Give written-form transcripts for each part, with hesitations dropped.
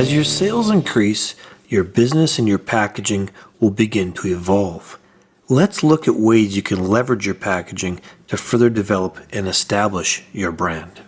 As your sales increase, your business and your packaging will begin to evolve. Let's look at ways you can leverage your packaging to further develop and establish your brand.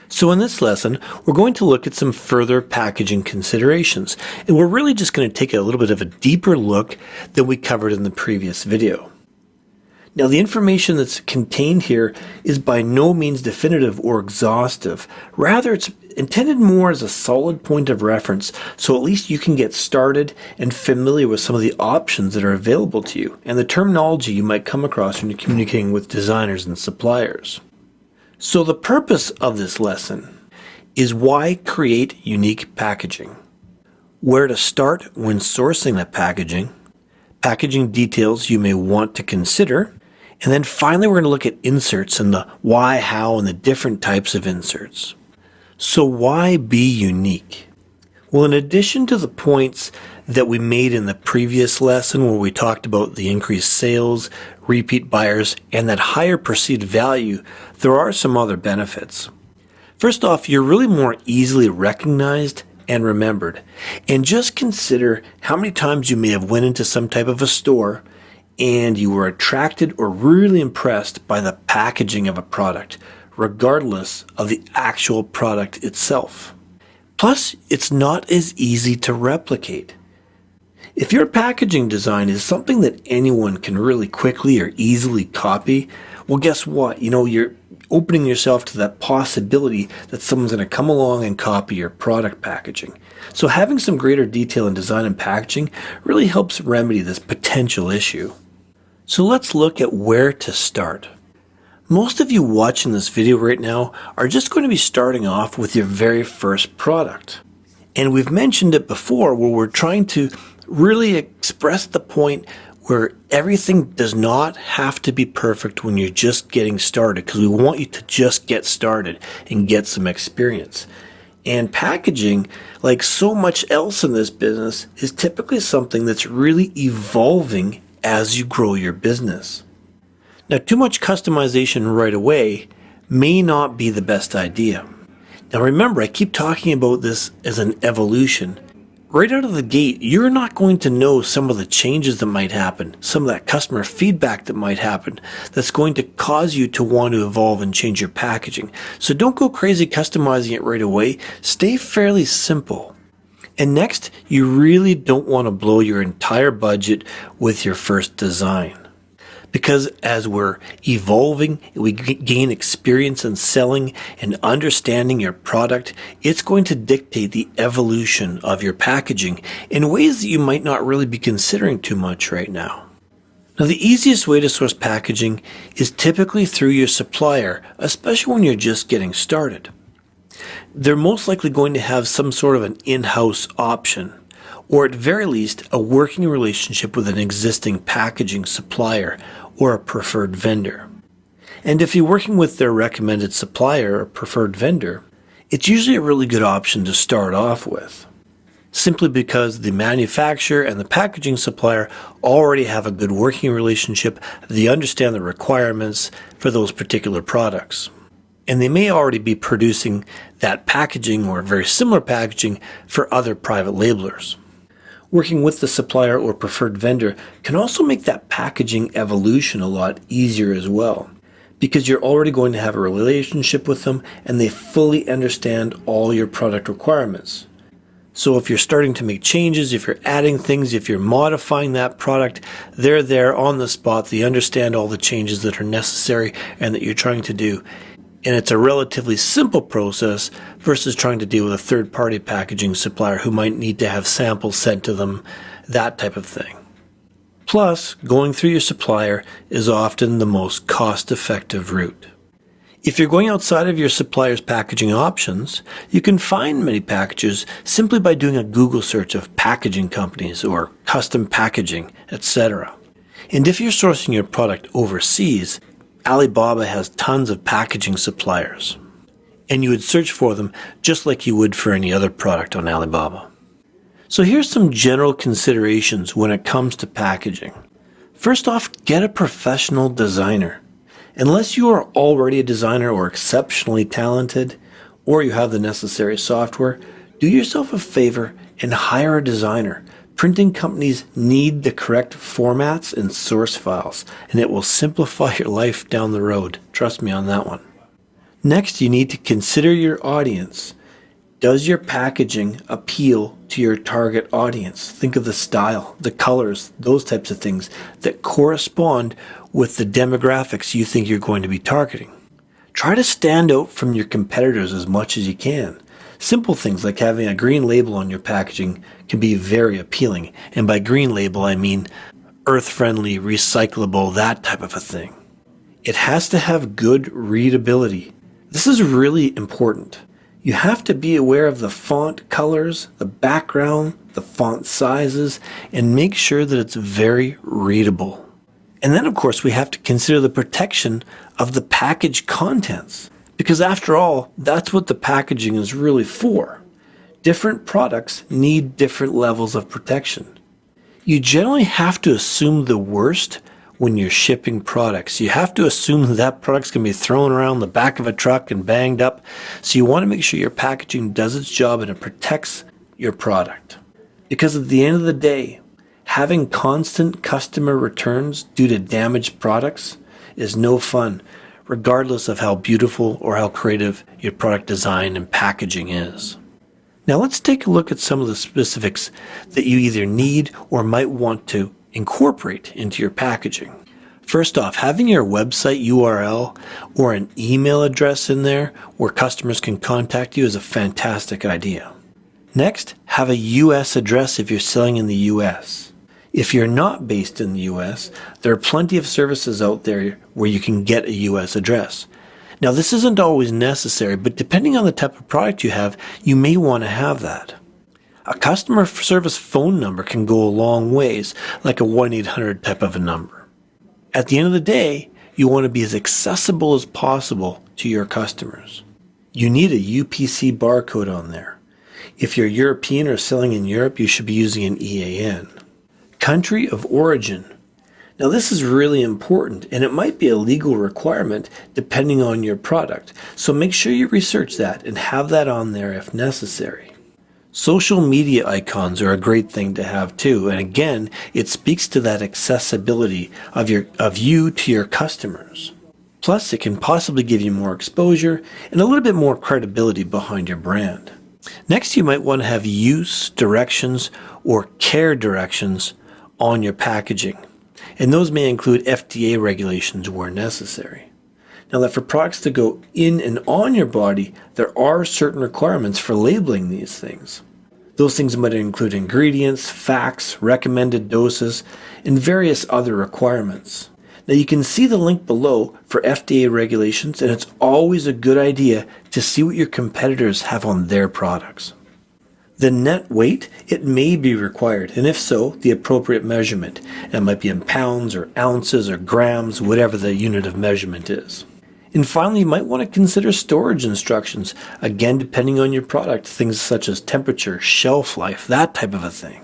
So in this lesson, we're going to look at some further packaging considerations, and we're really just going to take a little bit of a deeper look than we covered in the previous video. Now, the information that's contained here is by no means definitive or exhaustive. Rather, it's intended more as a solid point of reference, so at least you can get started and familiar with some of the options that are available to you and the terminology you might come across when you're communicating with designers and suppliers. So the purpose of this lesson is why create unique packaging, where to start when sourcing the packaging details you may want to consider, and then finally we're going to look at inserts and the why, how, and the different types of inserts. So why be unique? Well, in addition to the points that we made in the previous lesson where we talked about the increased sales, repeat buyers, and that higher perceived value, there are some other benefits. First off, you're really more easily recognized and remembered. And just consider how many times you may have went into some type of a store and you were attracted or really impressed by the packaging of a product, regardless of the actual product itself. Plus, it's not as easy to replicate. If your packaging design is something that anyone can really quickly or easily copy, well, guess what? You're opening yourself to that possibility that someone's going to come along and copy your product packaging. So having some greater detail in design and packaging really helps remedy this potential issue. So let's look at where to start. Most of you watching this video right now are just going to be starting off with your very first product. And we've mentioned it before where we're trying to really express the point where everything does not have to be perfect when you're just getting started, because we want you to just get started and get some experience. And packaging, like so much else in this business, is typically something that's really evolving as you grow your business. Now, too much customization right away may not be the best idea. Now remember, I keep talking about this as an evolution. Right out of the gate, you're not going to know some of the changes that might happen, some of that customer feedback that might happen, that's going to cause you to want to evolve and change your packaging. So don't go crazy customizing it right away. Stay fairly simple. And next, you really don't want to blow your entire budget with your first design. Because as we're evolving, we gain experience in selling and understanding your product, it's going to dictate the evolution of your packaging in ways that you might not really be considering too much right now. Now, the easiest way to source packaging is typically through your supplier, especially when you're just getting started. They're most likely going to have some sort of an in-house option, or at very least a working relationship with an existing packaging supplier or a preferred vendor. And if you're working with their recommended supplier or preferred vendor, it's usually a really good option to start off with, simply because the manufacturer and the packaging supplier already have a good working relationship. They understand the requirements for those particular products. And they may already be producing that packaging or very similar packaging for other private labelers. Working with the supplier or preferred vendor can also make that packaging evolution a lot easier as well, because you're already going to have a relationship with them and they fully understand all your product requirements. So if you're starting to make changes, if you're adding things, if you're modifying that product, they're there on the spot. They understand all the changes that are necessary and that you're trying to do. And it's a relatively simple process versus trying to deal with a third-party packaging supplier who might need to have samples sent to them, that type of thing. Plus, going through your supplier is often the most cost-effective route. If you're going outside of your supplier's packaging options, you can find many packages simply by doing a Google search of packaging companies or custom packaging, etc. And if you're sourcing your product overseas, Alibaba has tons of packaging suppliers, and you would search for them just like you would for any other product on Alibaba. So here's some general considerations when it comes to packaging. First off, get a professional designer. Unless you are already a designer or exceptionally talented, or you have the necessary software, Do yourself a favor and hire a designer. Printing companies need the correct formats and source files, and it will simplify your life down the road. Trust me on that one. Next, you need to consider your audience. Does your packaging appeal to your target audience? Think of the style, the colors, those types of things that correspond with the demographics you think you're going to be targeting. Try to stand out from your competitors as much as you can. Simple things like having a green label on your packaging can be very appealing. And by green label, I mean earth-friendly, recyclable, that type of a thing. It has to have good readability. This is really important. You have to be aware of the font colors, the background, the font sizes, and make sure that it's very readable. And then, of course, we have to consider the protection of the package contents. Because after all, that's what the packaging is really for. Different products need different levels of protection. You generally have to assume the worst when you're shipping products. You have to assume that that product's going to be thrown around the back of a truck and banged up. So you want to make sure your packaging does its job and it protects your product. Because at the end of the day, having constant customer returns due to damaged products is no fun, regardless of how beautiful or how creative your product design and packaging is. Now let's take a look at some of the specifics that you either need or might want to incorporate into your packaging. First off, having your website URL or an email address in there where customers can contact you is a fantastic idea. Next, have a US address if you're selling in the US. If you're not based in the US, there are plenty of services out there where you can get a US address. Now, this isn't always necessary, but depending on the type of product you have, you may want to have that. A customer service phone number can go a long ways, like a 1-800 type of a number. At the end of the day, you want to be as accessible as possible to your customers. You need a UPC barcode on there. If you're European or selling in Europe, you should be using an EAN. Country of origin. Now this is really important and it might be a legal requirement depending on your product. So make sure you research that and have that on there if necessary. Social media icons are a great thing to have too. And again, it speaks to that accessibility of you to your customers. Plus, it can possibly give you more exposure and a little bit more credibility behind your brand. Next, you might want to have use directions or care directions on your packaging, and those may include FDA regulations where necessary. Now that for products to go in and on your body, there are certain requirements for labeling these things. Those things might include ingredients, facts, recommended doses, and various other requirements. Now you can see the link below for FDA regulations, and it's always a good idea to see what your competitors have on their products. The net weight, it may be required, and if so, the appropriate measurement. It might be in pounds or ounces or grams, whatever the unit of measurement is. And finally, you might want to consider storage instructions, again depending on your product, things such as temperature, shelf life, that type of a thing.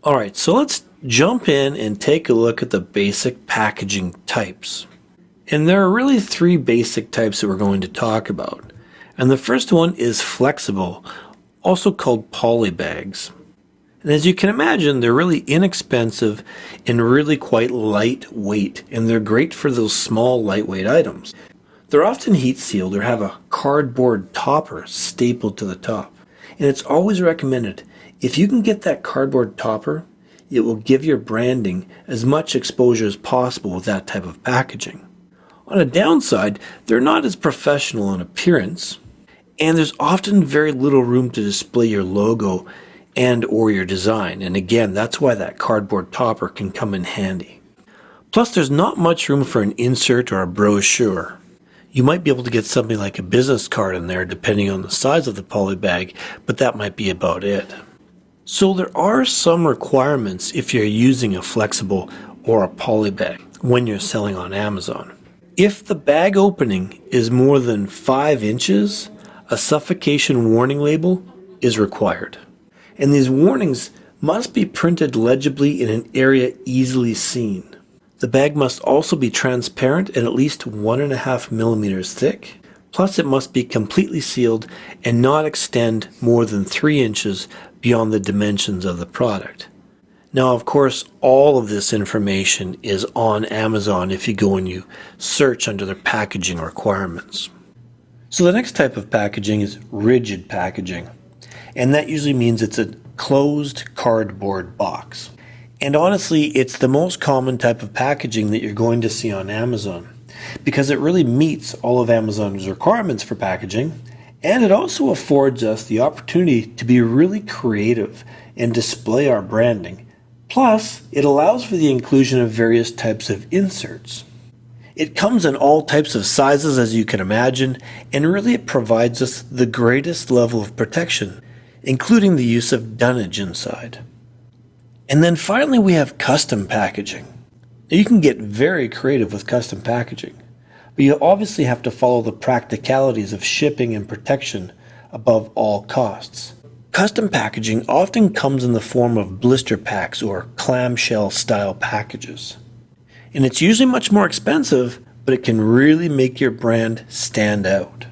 Alright, so let's jump in and take a look at the basic packaging types. And there are really three basic types that we're going to talk about. And the first one is flexible, also called poly bags. And as you can imagine, they're really inexpensive and really quite lightweight, and they're great for those small lightweight items. They're often heat sealed or have a cardboard topper stapled to the top. And it's always recommended, if you can get that cardboard topper, it will give your branding as much exposure as possible with that type of packaging. On a downside, they're not as professional in appearance, and there's often very little room to display your logo and or your design. And again, that's why that cardboard topper can come in handy. Plus, there's not much room for an insert or a brochure. You might be able to get something like a business card in there depending on the size of the poly bag, but that might be about it. So there are some requirements if you're using a flexible or a poly bag when you're selling on Amazon. If the bag opening is more than 5 inches, a suffocation warning label is required. And these warnings must be printed legibly in an area easily seen. The bag must also be transparent and at least 1.5 millimeters thick, Plus, it must be completely sealed and not extend more than 3 inches beyond the dimensions of the product. Now, of course, all of this information is on Amazon if you go and you search under their packaging requirements. So the next type of packaging is rigid packaging, and that usually means it's a closed cardboard box. And honestly, it's the most common type of packaging that you're going to see on Amazon because it really meets all of Amazon's requirements for packaging, and it also affords us the opportunity to be really creative and display our branding. Plus, it allows for the inclusion of various types of inserts. It comes in all types of sizes, as you can imagine, and really it provides us the greatest level of protection, including the use of dunnage inside. And then finally we have custom packaging. Now, you can get very creative with custom packaging, but you obviously have to follow the practicalities of shipping and protection above all costs. Custom packaging often comes in the form of blister packs or clamshell style packages. And it's usually much more expensive, but it can really make your brand stand out.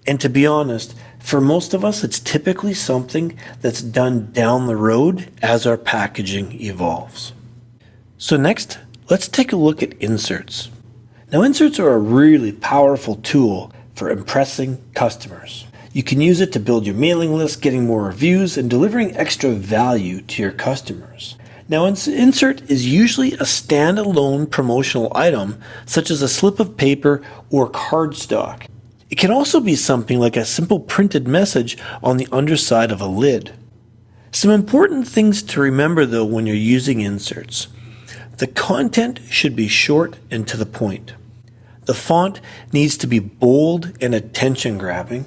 And to be honest, for most of us, it's typically something that's done down the road as our packaging evolves. So next, let's take a look at inserts. Now, inserts are a really powerful tool for impressing customers. You can use it to build your mailing list, getting more reviews, and delivering extra value to your customers. Now, an insert is usually a standalone promotional item, such as a slip of paper or cardstock. It can also be something like a simple printed message on the underside of a lid. Some important things to remember, though, when you're using inserts. The content should be short and to the point. The font needs to be bold and attention-grabbing,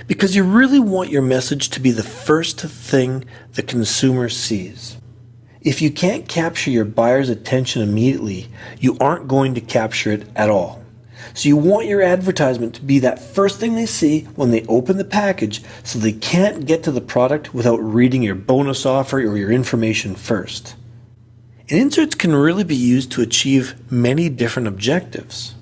because you really want your message to be the first thing the consumer sees. If you can't capture your buyer's attention immediately, you aren't going to capture it at all. So you want your advertisement to be that first thing they see when they open the package, so they can't get to the product without reading your bonus offer or your information first. And inserts can really be used to achieve many different objectives.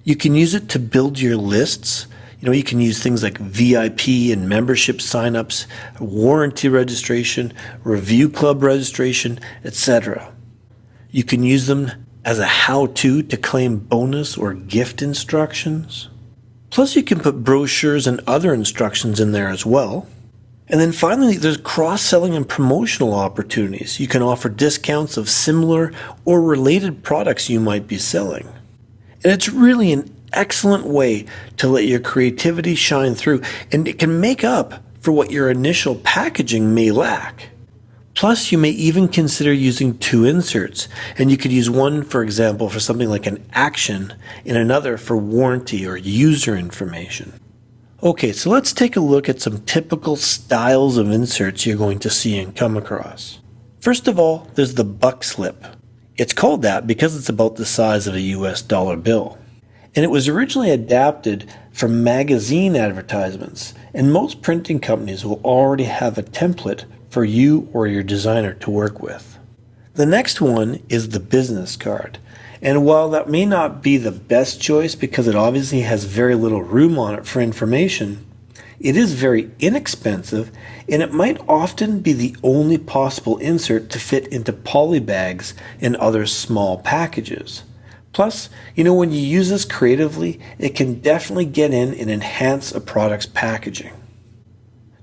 You can use it to build your lists. You can use things like VIP and membership signups, warranty registration, review club registration, etc. You can use them as a how-to to claim bonus or gift instructions. Plus, you can put brochures and other instructions in there as well. And then finally, there's cross-selling and promotional opportunities. You can offer discounts of similar or related products you might be selling. And it's really an excellent way to let your creativity shine through, and it can make up for what your initial packaging may lack. Plus, you may even consider using 2 inserts, and you could use one, for example, for something like an action and another for warranty or user information. Okay, so let's take a look at some typical styles of inserts you're going to see and come across. First of all, there's the buck slip. It's called that because it's about the size of a US dollar bill. And it was originally adapted from magazine advertisements, and most printing companies will already have a template for you or your designer to work with. The next one is the business card. And while that may not be the best choice because it obviously has very little room on it for information, it is very inexpensive, and it might often be the only possible insert to fit into poly bags and other small packages. Plus, when you use this creatively, it can definitely get in and enhance a product's packaging.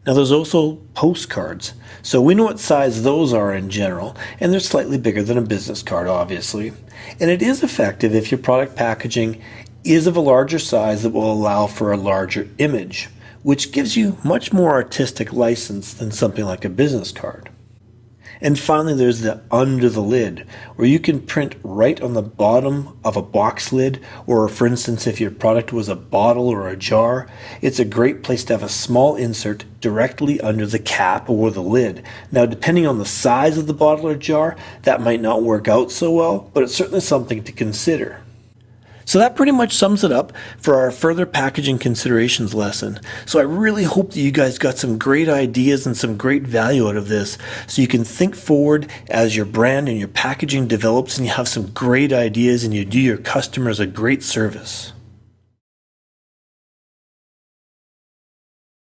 Now, there's also postcards. So we know what size those are in general, and they're slightly bigger than a business card, obviously. And it is effective if your product packaging is of a larger size that will allow for a larger image, which gives you much more artistic license than something like a business card. And finally, there's the under the lid, where you can print right on the bottom of a box lid, or for instance, if your product was a bottle or a jar, it's a great place to have a small insert directly under the cap or the lid. Now, depending on the size of the bottle or jar, that might not work out so well, but it's certainly something to consider. So that pretty much sums it up for our further packaging considerations lesson. So I really hope that you guys got some great ideas and some great value out of this, so you can think forward as your brand and your packaging develops and you have some great ideas and you do your customers a great service.